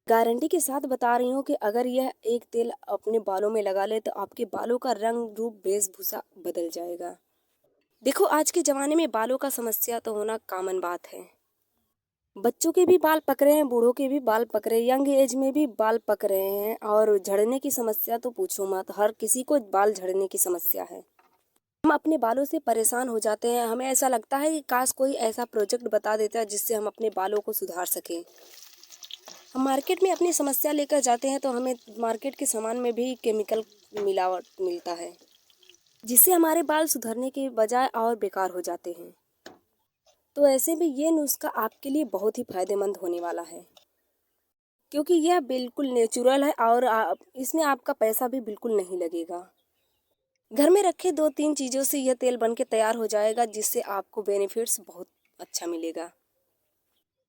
Guarantee के साथ बता रही हूँ कि अगर यह एक तेल अपने बालों में लगा ले तो आपके बालों का रंग रूप वेशभूषा बदल जाएगा। देखो, आज के ज़माने में बालों का समस्या तो होना कॉमन बात है। बच्चों के भी बाल पक रहे हैं, बूढ़ों के भी बाल पक रहे हैं, यंग एज में भी बाल पक रहे हैं और झड़ने की समस्या तो पूछो मत, हर किसी को बाल झड़ने की समस्या है। हम अपने बालों से परेशान हो जाते हैं, हमें ऐसा लगता है कि काश कोई ऐसा प्रोजेक्ट बता देता है जिससे हम अपने बालों को सुधार सकें। हम मार्केट में अपनी समस्या लेकर जाते हैं तो हमें मार्केट के सामान में भी केमिकल मिलावट मिलता है, जिससे हमारे बाल सुधरने के बजाय और बेकार हो जाते हैं। तो ऐसे में ये नुस्खा आपके लिए बहुत ही फायदेमंद होने वाला है, क्योंकि यह बिल्कुल नेचुरल है और इसमें आपका पैसा भी बिल्कुल नहीं लगेगा। घर में रखे 2-3 चीज़ों से यह तेल बनके तैयार हो जाएगा, जिससे आपको बेनिफिट्स बहुत अच्छा मिलेगा।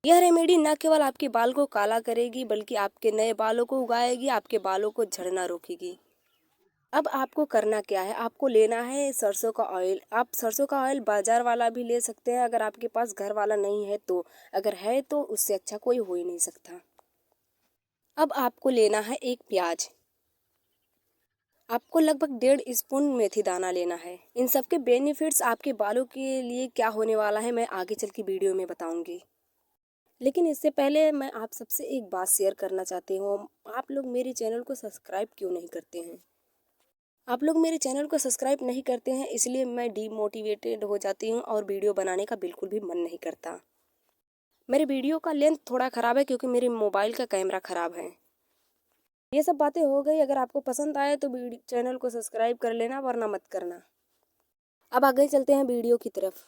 यह रेमेडी न केवल आपके बाल को काला करेगी बल्कि आपके नए बालों को उगाएगी, आपके बालों को झड़ना रोकेगी। अब आपको करना क्या है, आपको लेना है सरसों का ऑयल। आप सरसों का ऑयल बाजार वाला भी ले सकते हैं अगर आपके पास घर वाला नहीं है तो, अगर है तो उससे अच्छा कोई हो ही नहीं सकता। अब आपको लेना है एक प्याज। आपको लगभग 1.5 स्पून मेथी दाना लेना है। इन सब के बेनिफिट्स आपके बालों के लिए क्या होने वाला है मैं आगे चल के वीडियो में बताऊंगी। लेकिन इससे पहले मैं आप सबसे एक बात शेयर करना चाहती हूँ। आप लोग मेरे चैनल को सब्सक्राइब क्यों नहीं करते हैं? आप लोग मेरे चैनल को सब्सक्राइब नहीं करते हैं, इसलिए मैं डीमोटिवेटेड हो जाती हूँ और वीडियो बनाने का बिल्कुल भी मन नहीं करता। मेरे वीडियो का लेंथ थोड़ा ख़राब है क्योंकि मेरे मोबाइल का कैमरा ख़राब है। ये सब बातें हो गई, अगर आपको पसंद आए तो चैनल को सब्सक्राइब कर लेना, वरना मत करना। अब आगे चलते हैं वीडियो की तरफ।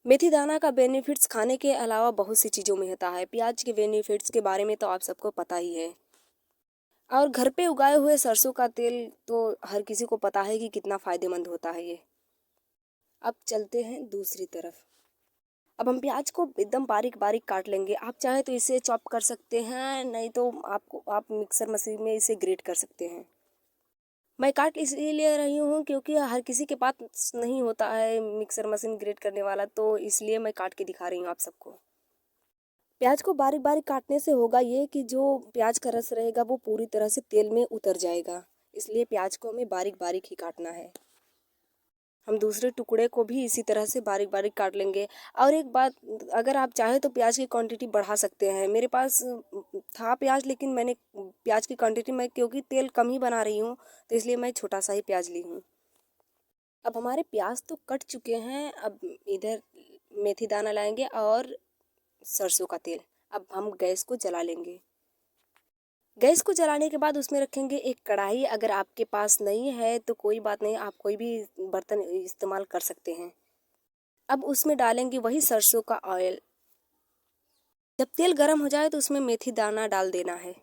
मेथी दाना का बेनिफिट्स खाने के अलावा बहुत सी चीज़ों में होता है। प्याज के बेनिफिट्स के बारे में तो आप सबको पता ही है, और घर पे उगाए हुए सरसों का तेल तो हर किसी को पता है कि कितना फ़ायदेमंद होता है ये। अब चलते हैं दूसरी तरफ। अब हम प्याज को एकदम बारीक बारीक काट लेंगे। आप चाहे तो इसे चॉप कर सकते हैं, नहीं तो आप मिक्सर मशीन में इसे ग्रेट कर सकते हैं। मैं काट इसलिए ले रही हूँ क्योंकि हर किसी के पास नहीं होता है मिक्सर मशीन ग्रेट करने वाला, तो इसलिए मैं काट के दिखा रही हूँ आप सबको। प्याज को बारीक बारीक काटने से होगा ये कि जो प्याज का रस रहेगा वो पूरी तरह से तेल में उतर जाएगा, इसलिए प्याज को हमें बारीक बारीक ही काटना है। हम दूसरे टुकड़े को भी इसी तरह से बारीक बारीक काट लेंगे। और एक बात, अगर आप चाहें तो प्याज की क्वांटिटी बढ़ा सकते हैं। मेरे पास था प्याज, लेकिन मैंने प्याज की क्वांटिटी में क्योंकि तेल कम ही बना रही हूँ तो इसलिए मैं छोटा सा ही प्याज ली हूँ। अब हमारे प्याज तो कट चुके हैं। अब इधर मेथी दाना लाएंगे और सरसों का तेल। अब हम गैस को जला लेंगे। गैस को जलाने के बाद उसमें रखेंगे एक कढ़ाई। अगर आपके पास नहीं है तो कोई बात नहीं, आप कोई भी बर्तन इस्तेमाल कर सकते हैं। अब उसमें डालेंगे वही सरसों का ऑयल। जब तेल गर्म हो जाए तो उसमें मेथी दाना डाल देना है।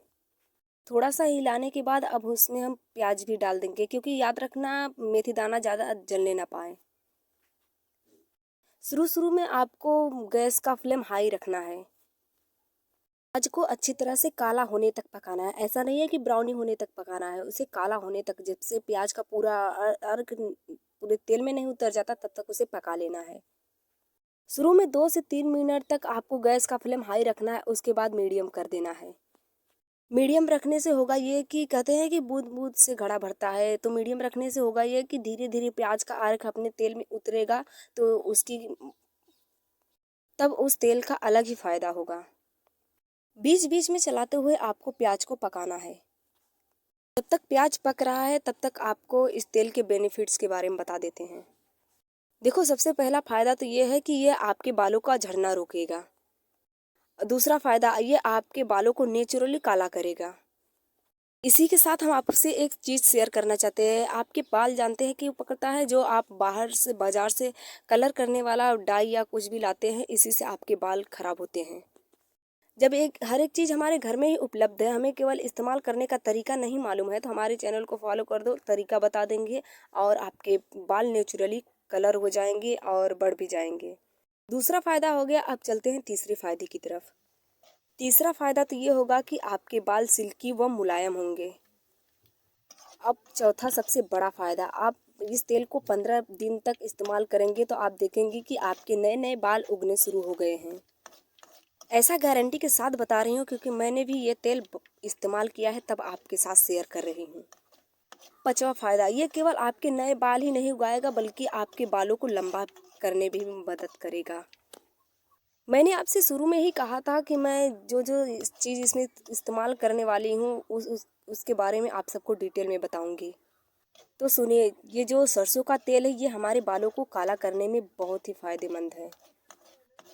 थोड़ा सा हिलाने के बाद अब उसमें हम प्याज भी डाल देंगे, क्योंकि याद रखना मेथी दाना ज़्यादा जलने ना पाए। शुरू शुरू में आपको गैस का फ्लेम हाई रखना है। प्याज को अच्छी तरह से काला होने तक पकाना है। ऐसा नहीं है कि ब्राउनी होने तक पकाना है, उसे काला होने तक, जब से प्याज का पूरा अर्क पूरे तेल में नहीं उतर जाता तब तक उसे पका लेना है। शुरू में 2 से 3 मिनट तक आपको गैस का फ्लेम हाई रखना है, उसके बाद मीडियम कर देना है। मीडियम रखने से होगा ये कि कहते हैं कि बूंद बूंद से घड़ा भरता है, तो मीडियम रखने से होगा ये कि धीरे धीरे प्याज का अर्क अपने तेल में उतरेगा, तो उसकी तब उस तेल का अलग ही फायदा होगा। बीच बीच में चलाते हुए आपको प्याज को पकाना है। जब तक प्याज पक रहा है तब तक आपको इस तेल के बेनिफिट्स के बारे में बता देते हैं। देखो, सबसे पहला फायदा तो ये है कि ये आपके बालों का झड़ना रोकेगा। दूसरा फायदा, ये आपके बालों को नेचुरली काला करेगा। इसी के साथ हम आपसे एक चीज़ शेयर करना चाहते हैं। आपके बाल जानते हैं कि पकड़ता है, जो आप बाहर से बाजार से कलर करने वाला डाई या कुछ भी लाते हैं, इसी से आपके बाल खराब होते हैं। जब हर एक चीज़ हमारे घर में ही उपलब्ध है, हमें केवल इस्तेमाल करने का तरीका नहीं मालूम है, तो हमारे चैनल को फॉलो कर दो, तरीका बता देंगे और आपके बाल नेचुरली कलर हो जाएंगे और बढ़ भी जाएंगे। दूसरा फ़ायदा हो गया। अब चलते हैं तीसरे फ़ायदे की तरफ। तीसरा फ़ायदा तो ये होगा कि आपके बाल सिल्की व मुलायम होंगे। अब चौथा सबसे बड़ा फ़ायदा, आप इस तेल को 15 दिन तक इस्तेमाल करेंगे तो आप देखेंगे कि आपके नए नए बाल उगने शुरू हो गए हैं। ऐसा गारंटी के साथ बता रही हूँ क्योंकि मैंने भी ये तेल इस्तेमाल किया है, तब आपके साथ शेयर कर रही हूँ। 5वां फ़ायदा, ये केवल आपके नए बाल ही नहीं उगाएगा बल्कि आपके बालों को लंबा करने में भी मदद करेगा। मैंने आपसे शुरू में ही कहा था कि मैं जो जो चीज़ इसमें इस्तेमाल करने वाली हूँ उसके बारे में आप सबको डिटेल में बताऊंगी। तो सुनिए, ये जो सरसों का तेल है ये हमारे बालों को काला करने में बहुत ही फ़ायदेमंद है।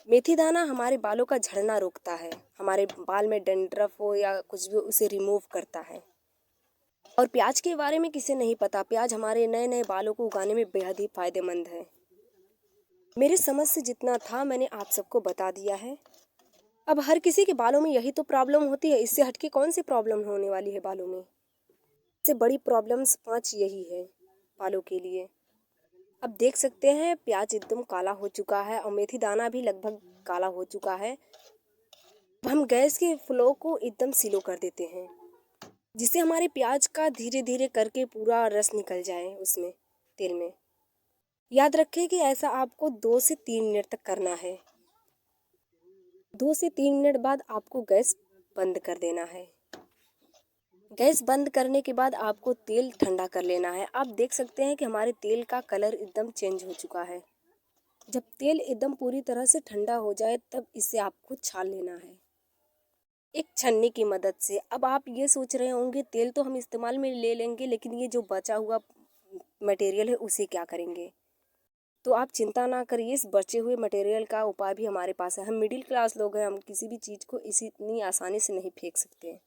मेथी दाना हमारे बालों का झड़ना रोकता है, हमारे बाल में डैंड्रफ हो या कुछ भी उसे रिमूव करता है। और प्याज के बारे में किसे नहीं पता, प्याज हमारे नए नए बालों को उगाने में बेहद ही फायदेमंद है। मेरी समझ से जितना था मैंने आप सबको बता दिया है। अब हर किसी के बालों में यही तो प्रॉब्लम होती है, इससे हटके कौन सी प्रॉब्लम होने वाली है बालों में। सबसे बड़ी प्रॉब्लम्स 5 यही है बालों के लिए। अब देख सकते हैं प्याज एकदम काला हो चुका है और मेथी दाना भी लगभग काला हो चुका है। अब हम गैस के फ्लो को एकदम स्लो कर देते हैं जिससे हमारे प्याज का धीरे धीरे करके पूरा रस निकल जाए उसमें तेल में। याद रखें कि ऐसा आपको 2 से 3 मिनट तक करना है। 2 से 3 मिनट बाद आपको गैस बंद कर देना है। गैस बंद करने के बाद आपको तेल ठंडा कर लेना है। आप देख सकते हैं कि हमारे तेल का कलर एकदम चेंज हो चुका है। जब तेल एकदम पूरी तरह से ठंडा हो जाए तब इसे आपको छान लेना है एक छन्नी की मदद से। अब आप ये सोच रहे होंगे तेल तो हम इस्तेमाल में ले लेंगे लेकिन ये जो बचा हुआ मटेरियल है उसे क्या करेंगे। तो आप चिंता ना करिए, इस बचे हुए मटेरियल का उपाय भी हमारे पास है। हम मिडिल क्लास लोग हैं, हम किसी भी चीज़ को इतनी आसानी से नहीं फेंक सकते।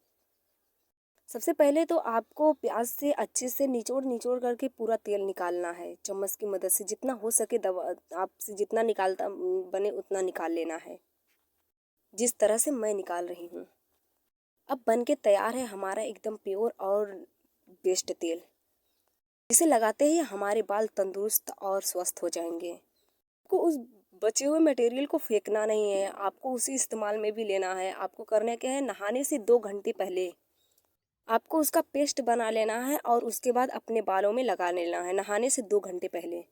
सबसे पहले तो आपको प्याज से अच्छे से निचोड़ निचोड़ करके पूरा तेल निकालना है चम्मच की मदद से। जितना हो सके दवा आपसे जितना निकालता बने उतना निकाल लेना है, जिस तरह से मैं निकाल रही हूँ। अब बन के तैयार है हमारा एकदम प्योर और बेस्ट तेल। इसे लगाते ही हमारे बाल तंदुरुस्त और स्वस्थ हो जाएंगे। आपको उस बचे हुए मटेरियल को फेंकना नहीं है, आपको उसी इस्तेमाल में भी लेना है। आपको करने क्या है, नहाने से 2 घंटे पहले आपको उसका पेस्ट बना लेना है और उसके बाद अपने बालों में लगा लेना है नहाने से 2 घंटे पहले।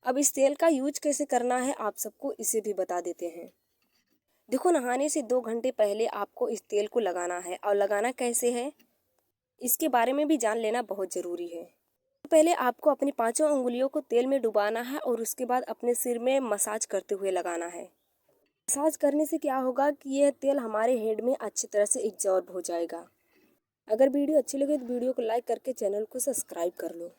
अब इस तेल का यूज कैसे करना है आप सबको इसे भी बता देते हैं। देखो, नहाने से 2 घंटे पहले आपको इस तेल को लगाना है और लगाना कैसे है इसके बारे में भी जान लेना बहुत ज़रूरी है। पहले आपको अपनी 5 उंगलियों को तेल में डुबाना है और उसके बाद अपने सिर में मसाज करते हुए लगाना है। मसाज करने से क्या होगा कि यह तेल हमारे हेड में अच्छी तरह से एब्जॉर्ब हो जाएगा। अगर वीडियो अच्छी लगे तो वीडियो को लाइक करके चैनल को सब्सक्राइब कर लो।